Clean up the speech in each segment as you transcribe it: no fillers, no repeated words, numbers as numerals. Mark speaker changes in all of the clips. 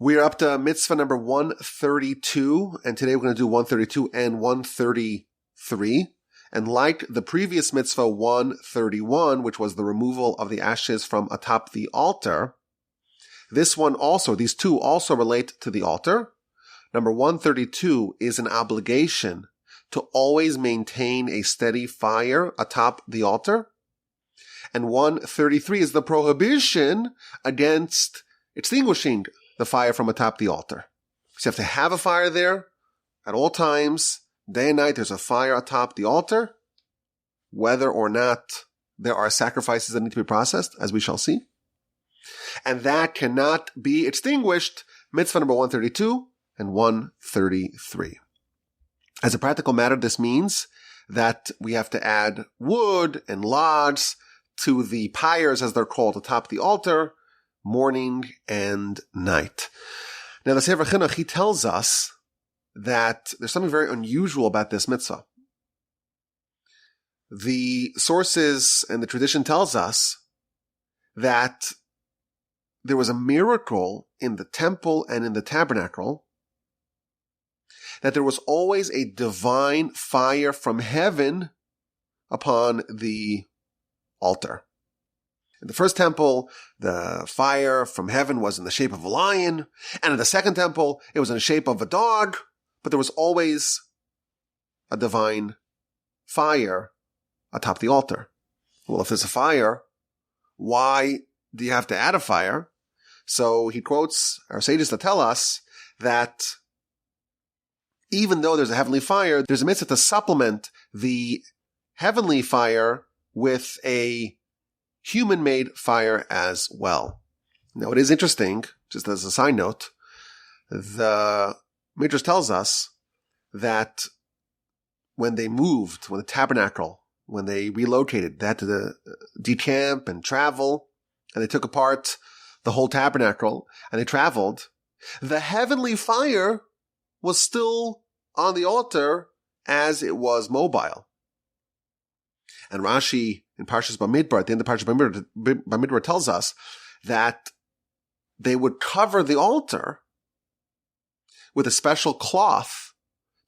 Speaker 1: We're up to mitzvah number 132, and today we're going to do 132 and 133. And like the previous mitzvah 131, which was the removal of the ashes from atop the altar, this one also, these two also relate to the altar. Number 132 is an obligation to always maintain a steady fire atop the altar. And 133 is the prohibition against extinguishing the fire from atop the altar. So you have to have a fire there at all times, day and night. There's a fire atop the altar, whether or not there are sacrifices that need to be processed, as we shall see. And that cannot be extinguished, mitzvah number 132 and 133. As a practical matter, this means that we have to add wood and logs to the pyres, as they're called, atop the altar, morning and night. Now, the Sefer Chinuch, he tells us that there's something very unusual about this mitzvah. The sources and the tradition tells us that there was a miracle in the temple and in the tabernacle, that there was always a divine fire from heaven upon the altar. In the first temple, the fire from heaven was in the shape of a lion, and in the second temple, it was in the shape of a dog, but there was always a divine fire atop the altar. Well, if there's a fire, why do you have to add a fire? So he quotes our sages to tell us that even though there's a heavenly fire, there's a mitzvah to supplement the heavenly fire with a human-made fire as well. Now, it is interesting, just as a side note, the Midrash tells us that when they moved, when the tabernacle, when they relocated, they had to decamp and travel, and they took apart the whole tabernacle, and they traveled. The heavenly fire was still on the altar as it was mobile. And Rashi in Parshas Bamidbar, at the end of Parshas Bamidbar tells us that they would cover the altar with a special cloth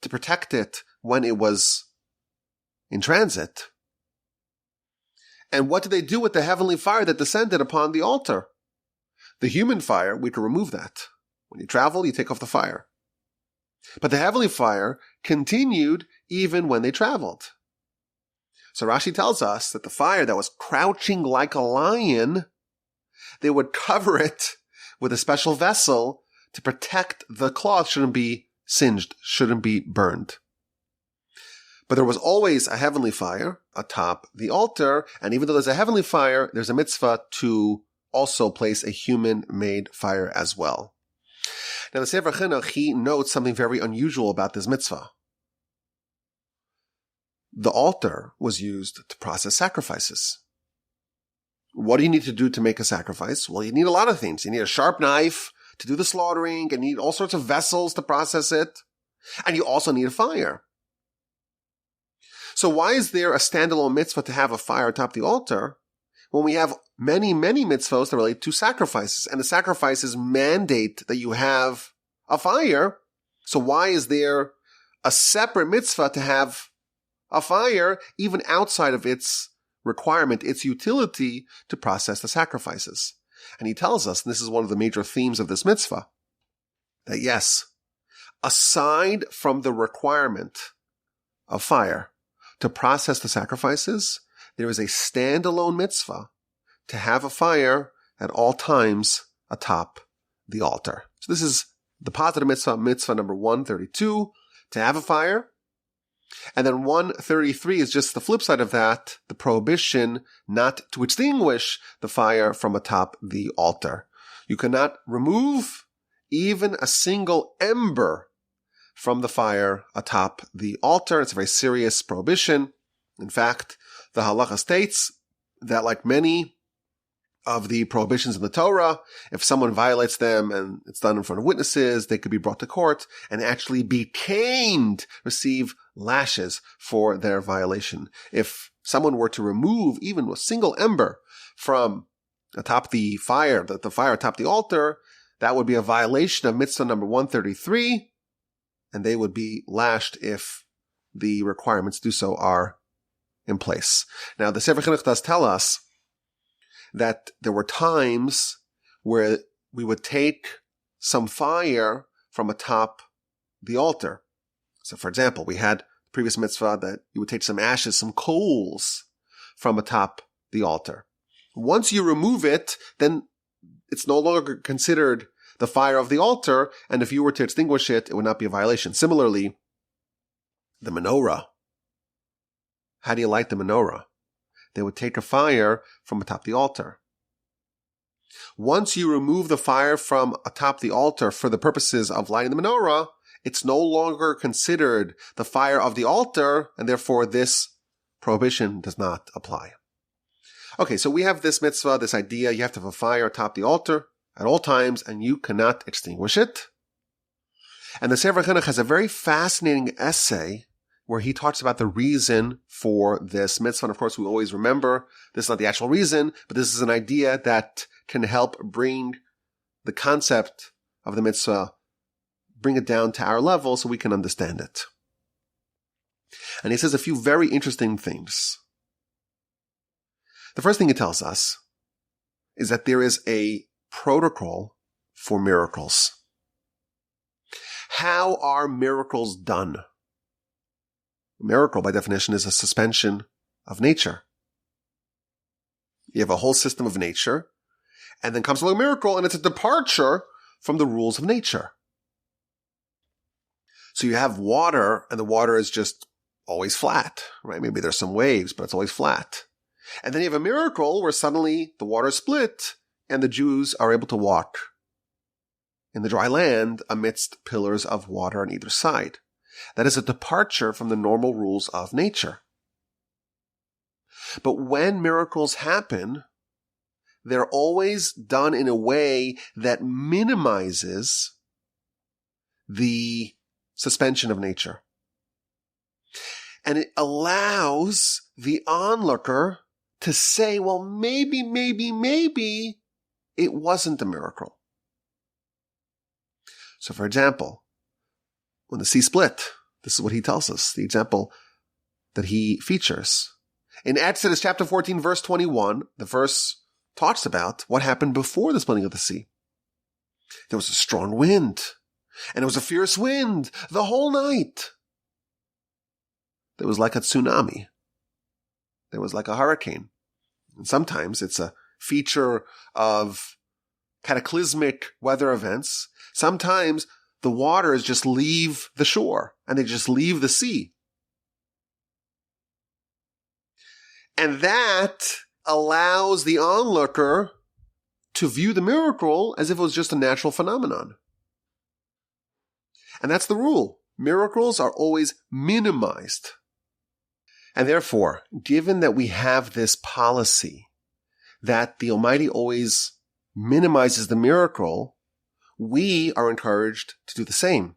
Speaker 1: to protect it when it was in transit. And what did they do with the heavenly fire that descended upon the altar? The human fire, we could remove that. When you travel, you take off the fire. But the heavenly fire continued even when they traveled. So Rashi tells us that the fire that was crouching like a lion, they would cover it with a special vessel to protect the cloth shouldn't be singed, shouldn't be burned. But there was always a heavenly fire atop the altar, and even though there's a heavenly fire, there's a mitzvah to also place a human-made fire as well. Now the Sefer Chinuch, he notes something very unusual about this mitzvah. The altar was used to process sacrifices. What do you need to do to make a sacrifice? Well, you need a lot of things. You need a sharp knife to do the slaughtering, and you need all sorts of vessels to process it, and you also need a fire. So why is there a standalone mitzvah to have a fire atop the altar when we have many, many mitzvahs that relate to sacrifices, and the sacrifices mandate that you have a fire? So why is there a separate mitzvah to have a fire even outside of its requirement, its utility to process the sacrifices? And he tells us, and this is one of the major themes of this mitzvah, that yes, aside from the requirement of fire to process the sacrifices, there is a standalone mitzvah to have a fire at all times atop the altar. So this is the positive mitzvah, mitzvah number 132, to have a fire. And then 133 is just the flip side of that, the prohibition not to extinguish the fire from atop the altar. You cannot remove even a single ember from the fire atop the altar. It's a very serious prohibition. In fact, the halacha states that, like many of the prohibitions in the Torah, if someone violates them and it's done in front of witnesses, they could be brought to court and actually be caned, receive lashes for their violation. If someone were to remove even a single ember from atop the fire atop the altar, that would be a violation of mitzvah number 133, and they would be lashed if the requirements to do so are in place. Now, the Sefer Chinuch does tell us that there were times where we would take some fire from atop the altar. So, for example, we had the previous mitzvah that you would take some ashes, some coals from atop the altar. Once you remove it, then it's no longer considered the fire of the altar, and if you were to extinguish it, it would not be a violation. Similarly, the menorah. How do you light the menorah? They would take a fire from atop the altar. Once you remove the fire from atop the altar for the purposes of lighting the menorah, it's no longer considered the fire of the altar, and therefore this prohibition does not apply. Okay, so we have this mitzvah, this idea, you have to have a fire atop the altar at all times, and you cannot extinguish it. And the Sefer Chinuch has a very fascinating essay where he talks about the reason for this mitzvah. And of course, we always remember this is not the actual reason, but this is an idea that can help bring the concept of the mitzvah, bring it down to our level so we can understand it. And he says a few very interesting things. The first thing he tells us is that there is a protocol for miracles. How are miracles done? A miracle, by definition, is a suspension of nature. You have a whole system of nature, and then comes along a miracle, and it's a departure from the rules of nature. So you have water, and the water is just always flat, right? Maybe there's some waves, but it's always flat. And then you have a miracle where suddenly the water split, and the Jews are able to walk in the dry land amidst pillars of water on either side. That is a departure from the normal rules of nature. But when miracles happen, they're always done in a way that minimizes the suspension of nature. And it allows the onlooker to say, well, maybe it wasn't a miracle. So, for example, when the sea split, this is what he tells us, the example that he features. In Exodus chapter 14, verse 21, the verse talks about what happened before the splitting of the sea. There was a strong wind, and it was a fierce wind the whole night. There was like a tsunami. There was like a hurricane. And sometimes it's a feature of cataclysmic weather events. Sometimes the waters just leave the shore and they just leave the sea. And that allows the onlooker to view the miracle as if it was just a natural phenomenon. And that's the rule. Miracles are always minimized. And therefore, given that we have this policy that the Almighty always minimizes the miracle, we are encouraged to do the same.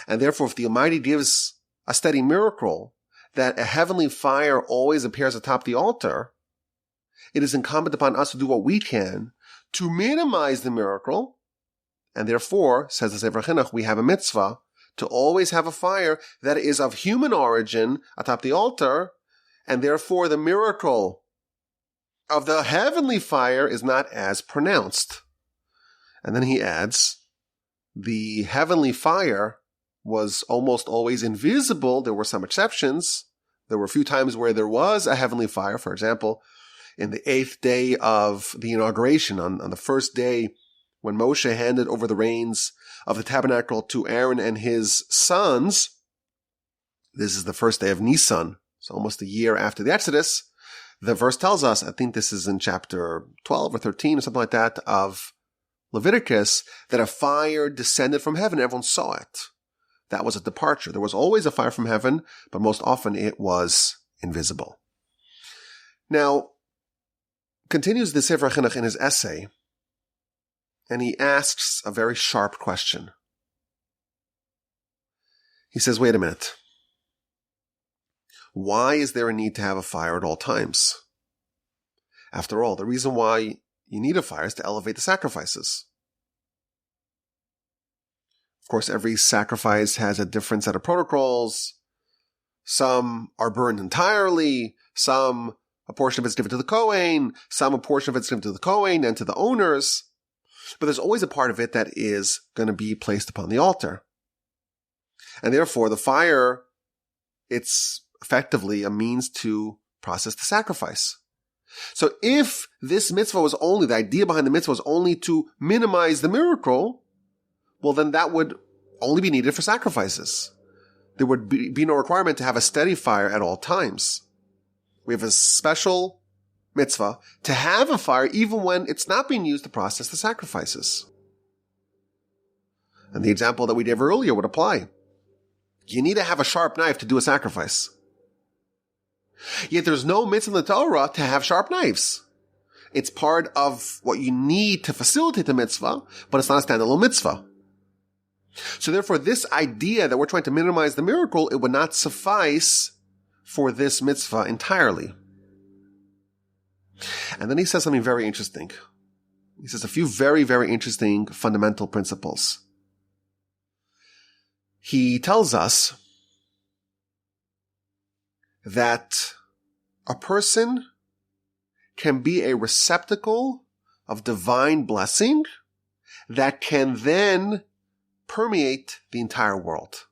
Speaker 1: And therefore, if the Almighty gives a steady miracle that a heavenly fire always appears atop the altar, it is incumbent upon us to do what we can to minimize the miracle. And therefore, says the Sefer Chinuch, we have a mitzvah to always have a fire that is of human origin atop the altar, and therefore the miracle of the heavenly fire is not as pronounced. And then he adds, the heavenly fire was almost always invisible. There were some exceptions. There were a few times where there was a heavenly fire. For example, in the 8th day of the inauguration, on the first day when Moshe handed over the reins of the tabernacle to Aaron and his sons, this is the first day of Nisan, so almost a year after the Exodus, the verse tells us, I think this is in chapter 12 or 13 or something like that, of Leviticus, that a fire descended from heaven. Everyone saw it. That was a departure. There was always a fire from heaven, but most often it was invisible. Now, continues the Sefer Chinuch in his essay, and he asks a very sharp question. He says, wait a minute. Why is there a need to have a fire at all times? After all, the reason why you need a fire is to elevate the sacrifices. Of course, every sacrifice has a different set of protocols. Some are burned entirely. A portion of it's given to the Kohen. A portion of it's given to the Kohen and to the owners. But there's always a part of it that is going to be placed upon the altar. And therefore, the fire, it's effectively a means to process the sacrifice. So if this mitzvah was only, the idea behind the mitzvah was only to minimize the miracle, well, then that would only be needed for sacrifices. There would be no requirement to have a steady fire at all times. We have a special mitzvah to have a fire even when it's not being used to process the sacrifices. And the example that we gave earlier would apply. You need to have a sharp knife to do a sacrifice. Yet there's no mitzvah in the Torah to have sharp knives. It's part of what you need to facilitate the mitzvah, but it's not a standalone mitzvah. So therefore, this idea that we're trying to minimize the miracle, it would not suffice for this mitzvah entirely. And then he says something very interesting. He says a few very, very interesting fundamental principles. He tells us that a person can be a receptacle of divine blessing that can then permeate the entire world.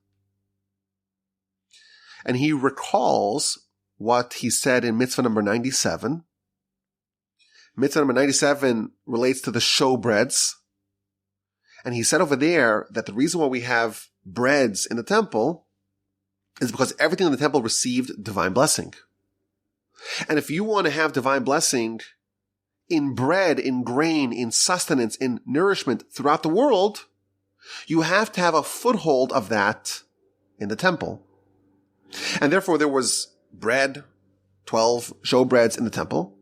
Speaker 1: And he recalls what he said in mitzvah number 97. Mitzvah number 97 relates to the showbreads. And he said over there that the reason why we have breads in the temple is because everything in the temple received divine blessing. And if you want to have divine blessing in bread, in grain, in sustenance, in nourishment throughout the world, you have to have a foothold of that in the temple. And therefore there was bread, 12 showbreads in the temple.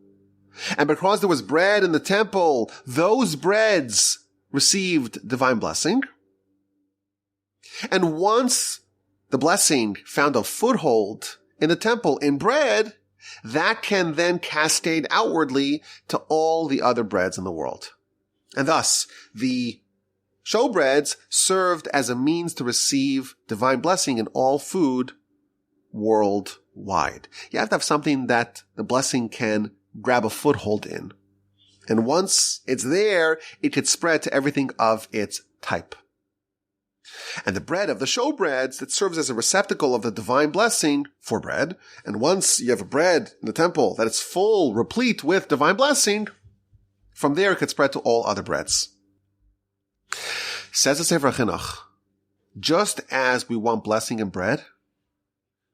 Speaker 1: And because there was bread in the temple, those breads received divine blessing. And once the blessing found a foothold in the temple in bread, that can then cascade outwardly to all the other breads in the world. And thus, the showbreads served as a means to receive divine blessing in all food worldwide. You have to have something that the blessing can grab a foothold in. And once it's there, it could spread to everything of its type. And the bread of the showbreads, that serves as a receptacle of the divine blessing for bread. And once you have a bread in the temple that is full, replete with divine blessing, from there it could spread to all other breads. Says the Sefer Chinuch, just as we want blessing in bread,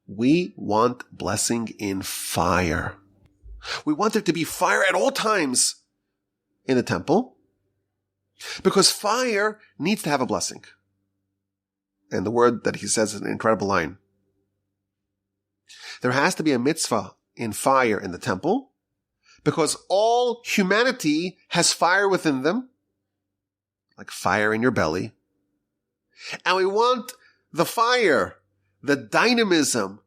Speaker 1: we want blessing in fire. We want there to be fire at all times in the temple, because fire needs to have a blessing. And the word that he says is an incredible line. There has to be a mitzvah in fire in the temple, because all humanity has fire within them, like fire in your belly. And we want the fire, the dynamism,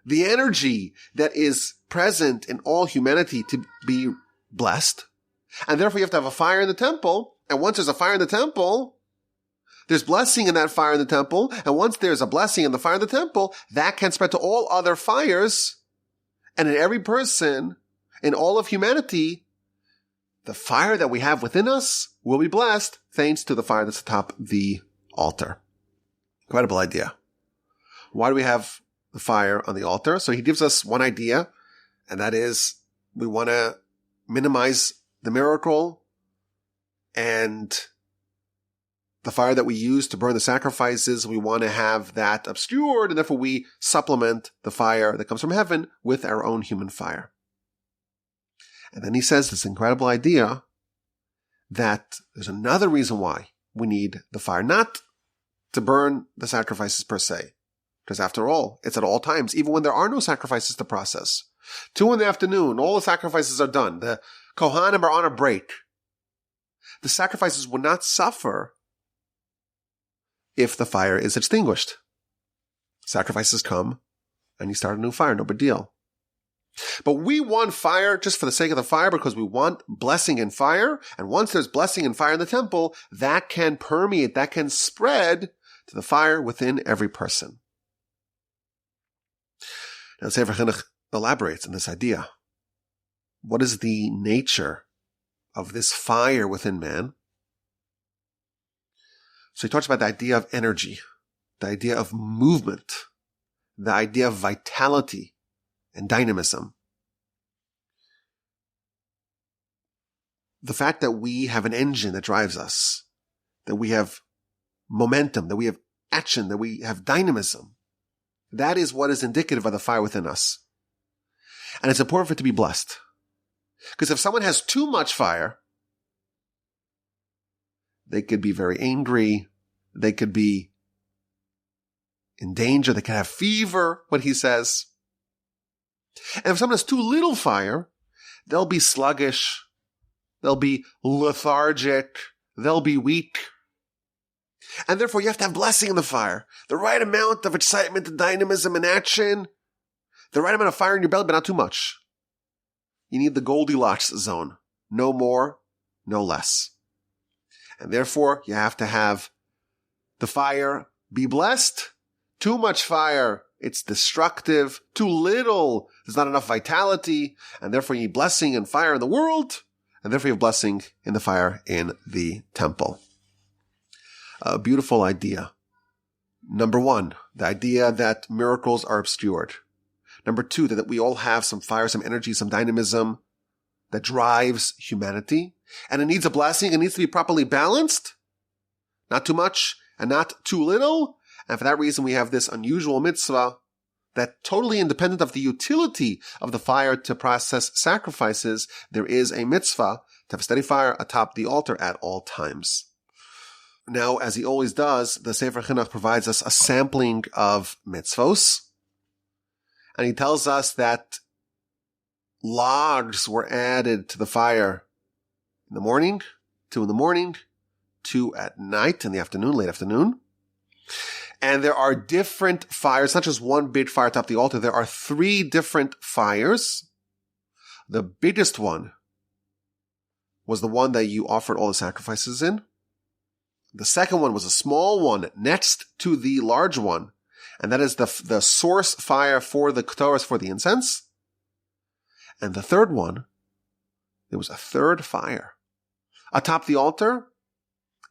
Speaker 1: the energy that is present in all humanity to be blessed. And therefore you have to have a fire in the temple. And once there's a fire in the temple, there's blessing in that fire in the temple. And once there's a blessing in the fire in the temple, that can spread to all other fires. And in every person, in all of humanity, the fire that we have within us will be blessed thanks to the fire that's atop the altar. Incredible idea. Why do we have the fire on the altar? So he gives us one idea, and that is we want to minimize the miracle and the fire that we use to burn the sacrifices. We want to have that obscured, and therefore we supplement the fire that comes from heaven with our own human fire. And then he says this incredible idea that there's another reason why we need the fire, not to burn the sacrifices per se, because after all, it's at all times, even when there are no sacrifices to process. 2 p.m, all the sacrifices are done. The Kohanim are on a break. The sacrifices will not suffer if the fire is extinguished. Sacrifices come, and you start a new fire, no big deal. But we want fire just for the sake of the fire because we want blessing in fire. And once there's blessing and fire in the temple, that can permeate, that can spread to the fire within every person. Now, Sefer Chinuch elaborates on this idea. What is the nature of this fire within man? So he talks about the idea of energy, the idea of movement, the idea of vitality and dynamism. The fact that we have an engine that drives us, that we have momentum, that we have action, that we have dynamism, that is what is indicative of the fire within us. And it's important for it to be blessed. Because if someone has too much fire, they could be very angry, they could be in danger, they could have fever, what he says. And if someone has too little fire, they'll be sluggish, they'll be lethargic, they'll be weak. And therefore you have to have blessing in the fire. The right amount of excitement and dynamism and action. The right amount of fire in your belly, but not too much. You need the Goldilocks zone. No more, no less. And therefore you have to have the fire be blessed. Too much fire, it's destructive. Too little, there's not enough vitality. And therefore you need blessing and fire in the world. And therefore you have blessing in the fire in the temple. A beautiful idea. Number one, the idea that miracles are obscured. Number two, that we all have some fire, some energy, some dynamism that drives humanity. And it needs a blessing. It needs to be properly balanced. Not too much and not too little. And for that reason, we have this unusual mitzvah that totally independent of the utility of the fire to process sacrifices, there is a mitzvah to have a steady fire atop the altar at all times. Now, as he always does, the Sefer Chinuch provides us a sampling of mitzvos. And he tells us that logs were added to the fire in the morning, 2 in the morning, 2 at night, in the afternoon, late afternoon. And there are different fires, not just one big fire atop the altar. There are 3 different fires. The biggest one was the one that you offered all the sacrifices in. The second one was a small one next to the large one. And that is the source fire for the ketores, for the incense. And the third one, there was a third fire atop the altar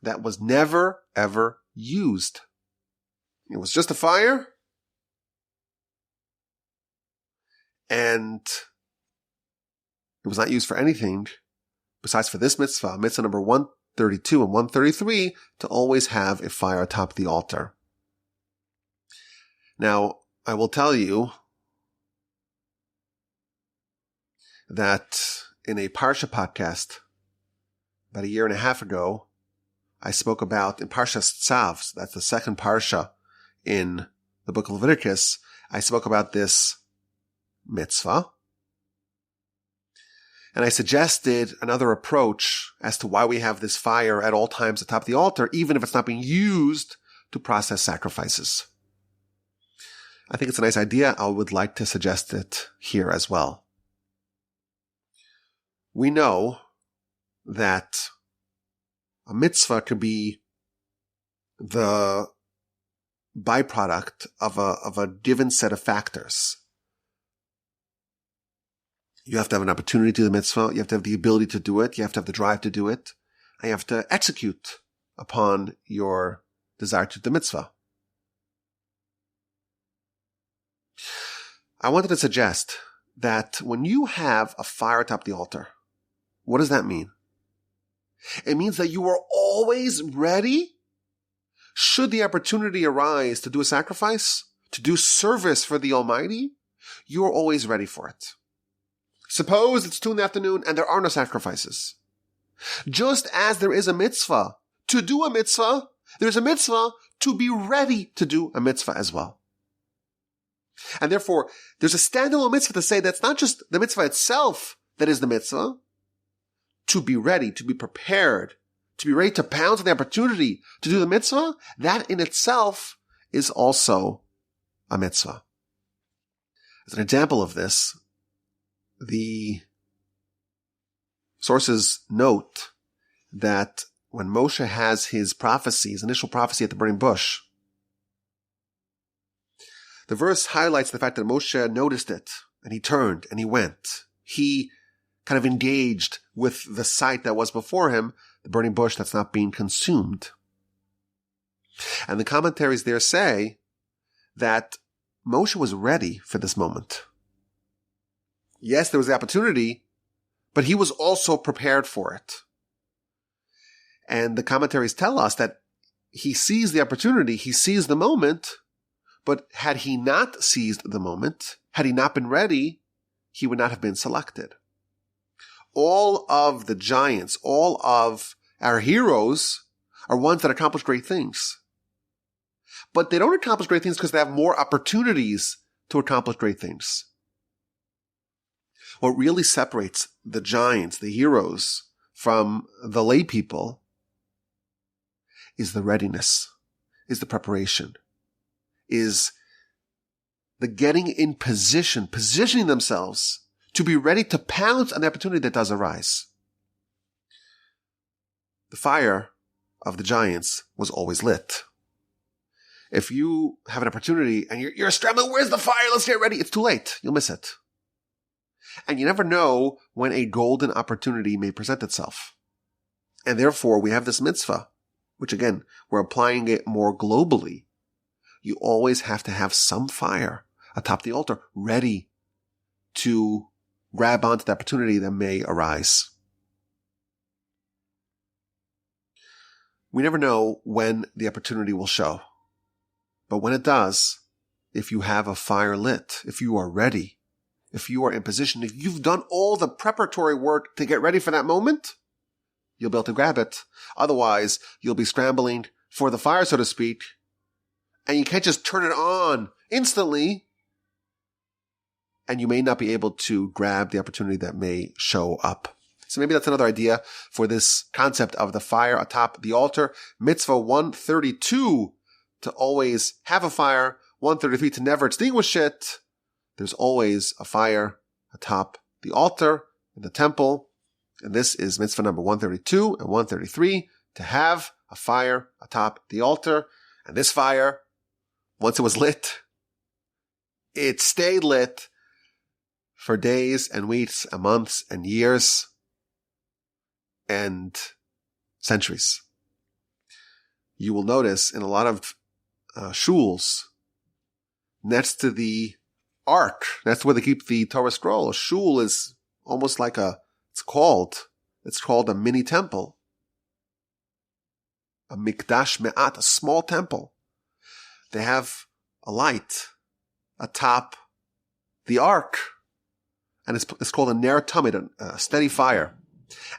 Speaker 1: that was never, ever used. It was just a fire. And it was not used for anything besides for this mitzvah, mitzvah number 132 and 133, to always have a fire atop the altar. Now, I will tell you that in a Parsha podcast about 1.5 years ago, I spoke about in Parshas Tzav, that's the second Parsha in the book of Leviticus, I spoke about this mitzvah. And I suggested another approach as to why we have this fire at all times atop the altar, even if it's not being used to process sacrifices. I think it's a nice idea. I would like to suggest it here as well. We know that a mitzvah could be the byproduct of a given set of factors. You have to have an opportunity to do the mitzvah. You have to have the ability to do it. You have to have the drive to do it. And you have to execute upon your desire to do the mitzvah. I wanted to suggest that when you have a fire atop the altar, what does that mean? It means that you are always ready should the opportunity arise to do a sacrifice, to do service for the Almighty. You are always ready for it. Suppose it's 2 p.m. and there are no sacrifices. Just as there is a mitzvah to do a mitzvah, there's a mitzvah to be ready to do a mitzvah as well. And therefore, there's a standalone mitzvah to say that's not just the mitzvah itself that is the mitzvah. To be ready, to be prepared, to be ready to pounce on the opportunity to do the mitzvah, that in itself is also a mitzvah. As an example of this, The sources note that when Moshe has his prophecy, his initial prophecy at the burning bush, the verse highlights the fact that Moshe noticed it, and he turned, and he went. He kind of engaged with the sight that was before him, the burning bush that's not being consumed. And the commentaries there say that Moshe was ready for this moment. Yes, there was the opportunity, but he was also prepared for it. And the commentaries tell us that he sees the opportunity, he sees the moment, but had he not seized the moment, had he not been ready, he would not have been selected. All of the giants, all of our heroes are ones that accomplish great things. But they don't accomplish great things because they have more opportunities to accomplish great things. What really separates the giants, the heroes, from the lay people is the readiness, is the preparation, is the getting in position, positioning themselves to be ready to pounce on the opportunity that does arise. The fire of the giants was always lit. If you have an opportunity and you're scrambling, where's the fire? Let's get ready. It's too late. You'll miss it. And you never know when a golden opportunity may present itself. And therefore, we have this mitzvah, which again, we're applying it more globally. You always have to have some fire atop the altar ready to grab onto the opportunity that may arise. We never know when the opportunity will show. But when it does, if you have a fire lit, if you are ready, if you are in position, if you've done all the preparatory work to get ready for that moment, you'll be able to grab it. Otherwise, you'll be scrambling for the fire, so to speak, and you can't just turn it on instantly, and you may not be able to grab the opportunity that may show up. So maybe that's another idea for this concept of the fire atop the altar. Mitzvah 132, to always have a fire. 133, to never extinguish it. There's always a fire atop the altar in the temple. And this is mitzvah number 132 and 133, to have a fire atop the altar. And this fire, once it was lit, it stayed lit for days and weeks and months and years and centuries. You will notice in a lot of shuls, next to the ark, that's where they keep the Torah scroll. A shul is almost like it's called a mini temple. A mikdash me'at, a small temple. They have a light atop the ark. And it's called a ner tamid, a steady fire.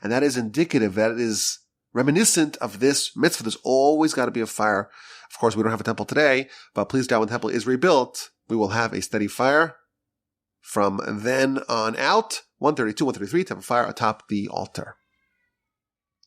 Speaker 1: And that is indicative, that is reminiscent of this mitzvah. There's always got to be a fire. Of course, we don't have a temple today, but please God, when the temple is rebuilt, we will have a steady fire. From then on out, 132, 133, to have a fire atop the altar.